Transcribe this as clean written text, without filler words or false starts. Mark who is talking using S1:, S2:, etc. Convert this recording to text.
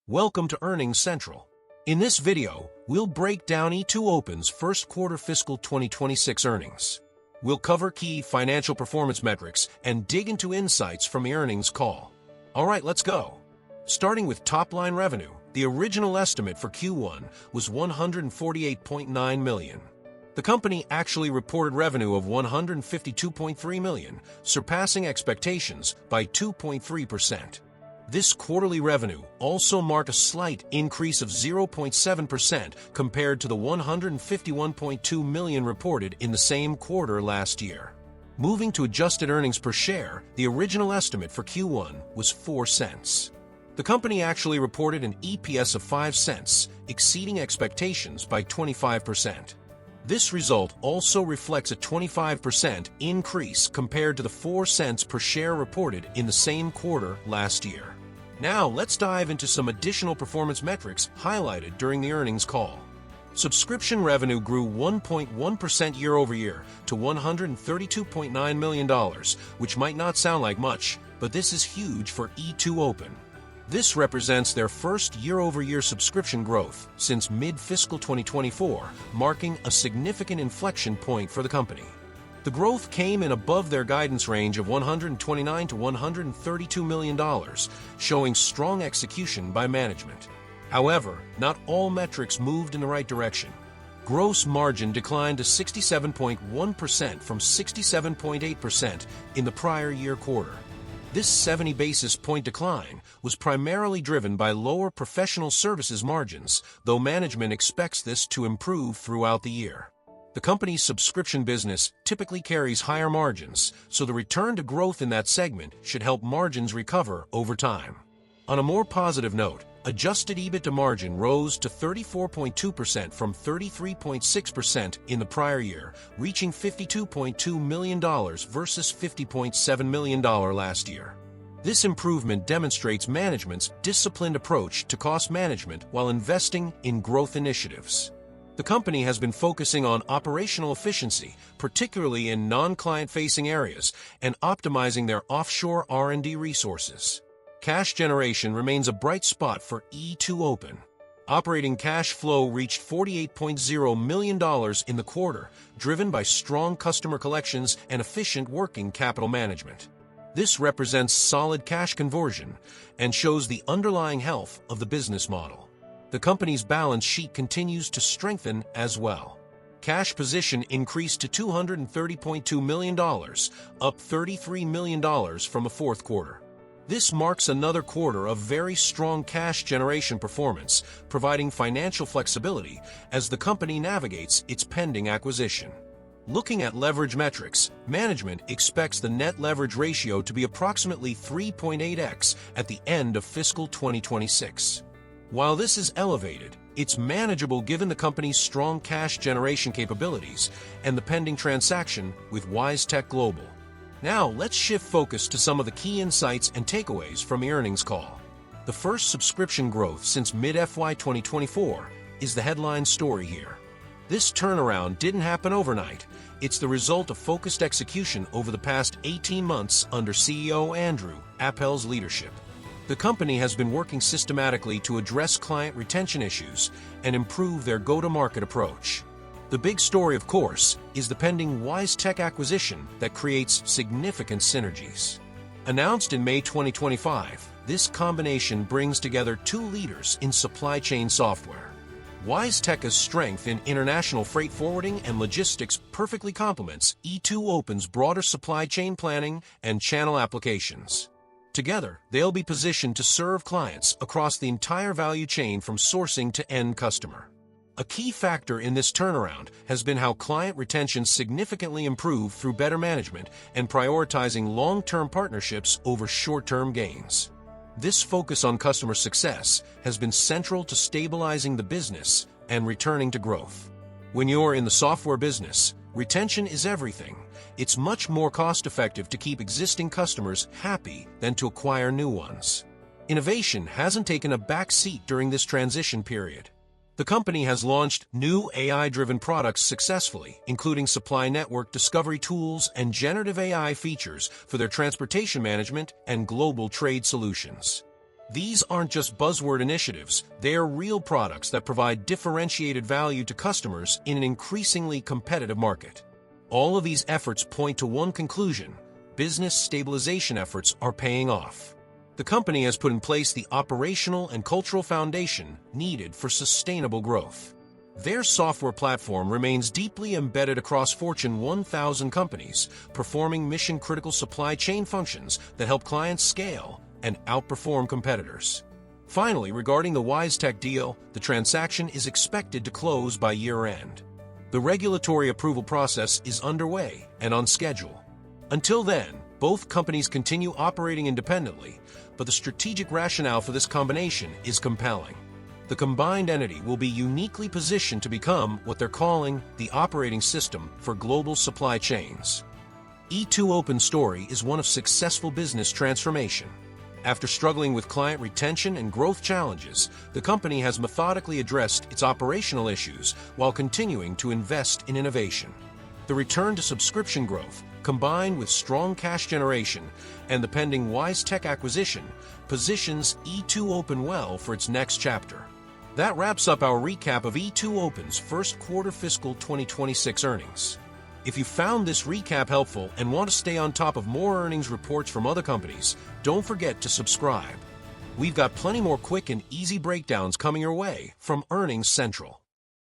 S1: Welcome to Earnings Central. In this video, we'll break down E2open's first quarter fiscal 2026 earnings. We'll cover key financial performance metrics and dig into insights from the earnings call. All right, let's go. Starting with top-line revenue, the original estimate for Q1 was $148.9 million. The company actually reported revenue of $152.3 million, surpassing expectations by 2.3%. This quarterly revenue also marked a slight increase of 0.7% compared to the $151.2 million reported in the same quarter last year. Moving to adjusted earnings per share, the original estimate for Q1 was 4 cents. The company actually reported an EPS of 5 cents, exceeding expectations by 25%. This result also reflects a 25% increase compared to the 4 cents per share reported in the same quarter last year. Now, let's dive into some additional performance metrics highlighted during the earnings call. Subscription revenue grew 1.1% year-over-year to $132.9 million, which might not sound like much, but this is huge for E2open. This represents their first year-over-year subscription growth since mid-fiscal 2024, marking a significant inflection point for the company. The growth came in above their guidance range of $129 to $132 million, showing strong execution by management. However, not all metrics moved in the right direction. Gross margin declined to 67.1% from 67.8% in the prior year quarter. This 70 basis point decline was primarily driven by lower professional services margins, though management expects this to improve throughout the year. The company's subscription business typically carries higher margins, so the return to growth in that segment should help margins recover over time. On a more positive note, adjusted EBITDA margin rose to 34.2% from 33.6% in the prior year, reaching $52.2 million versus $50.7 million last year. This improvement demonstrates management's disciplined approach to cost management while investing in growth initiatives. The company has been focusing on operational efficiency, particularly in non-client-facing areas, and optimizing their offshore R&D resources. Cash generation remains a bright spot for E2open. Operating cash flow reached $48.0 million in the quarter, driven by strong customer collections and efficient working capital management. This represents solid cash conversion and shows the underlying health of the business model. The company's balance sheet continues to strengthen as well. Cash position increased to $230.2 million, up $33 million from the fourth quarter. This marks another quarter of very strong cash generation performance, providing financial flexibility as the company navigates its pending acquisition. Looking at leverage metrics, management expects the net leverage ratio to be approximately 3.8x at the end of fiscal 2026. While this is elevated, it's manageable given the company's strong cash generation capabilities and the pending transaction with WiseTech Global. Now, let's shift focus to some of the key insights and takeaways from the earnings call. The first subscription growth since mid-FY2024 is the headline story here. This turnaround didn't happen overnight. It's the result of focused execution over the past 18 months under CEO Andrew Appel's leadership. The company has been working systematically to address client retention issues and improve their go-to-market approach. The big story, of course, is the pending WiseTech acquisition that creates significant synergies. Announced in May 2025, this combination brings together two leaders in supply chain software. WiseTech's strength in international freight forwarding and logistics perfectly complements E2open's broader supply chain planning and channel applications. Together, they'll be positioned to serve clients across the entire value chain from sourcing to end customer. A key factor in this turnaround has been how client retention significantly improved through better management and prioritizing long-term partnerships over short-term gains. This focus on customer success has been central to stabilizing the business and returning to growth. When you're in the software business, retention is everything. It's much more cost-effective to keep existing customers happy than to acquire new ones. Innovation hasn't taken a back seat during this transition period. The company has launched new AI-driven products successfully, including supply network discovery tools and generative AI features for their transportation management and global trade solutions. These aren't just buzzword initiatives, they are real products that provide differentiated value to customers in an increasingly competitive market. All of these efforts point to one conclusion: business stabilization efforts are paying off. The company has put in place the operational and cultural foundation needed for sustainable growth. Their software platform remains deeply embedded across Fortune 1000 companies, performing mission-critical supply chain functions that help clients scale and outperform competitors. Finally, regarding the WiseTech deal, the transaction is expected to close by year-end. The regulatory approval process is underway and on schedule. Until then, both companies continue operating independently, but the strategic rationale for this combination is compelling. The combined entity will be uniquely positioned to become what they're calling the operating system for global supply chains. E2open's story is one of successful business transformation. After struggling with client retention and growth challenges, the company has methodically addressed its operational issues while continuing to invest in innovation. The return to subscription growth, combined with strong cash generation and the pending WiseTech acquisition, positions E2open well for its next chapter. That wraps up our recap of E2open's first quarter fiscal 2026 earnings. If you found this recap helpful and want to stay on top of more earnings reports from other companies, don't forget to subscribe. We've got plenty more quick and easy breakdowns coming your way from Earnings Central.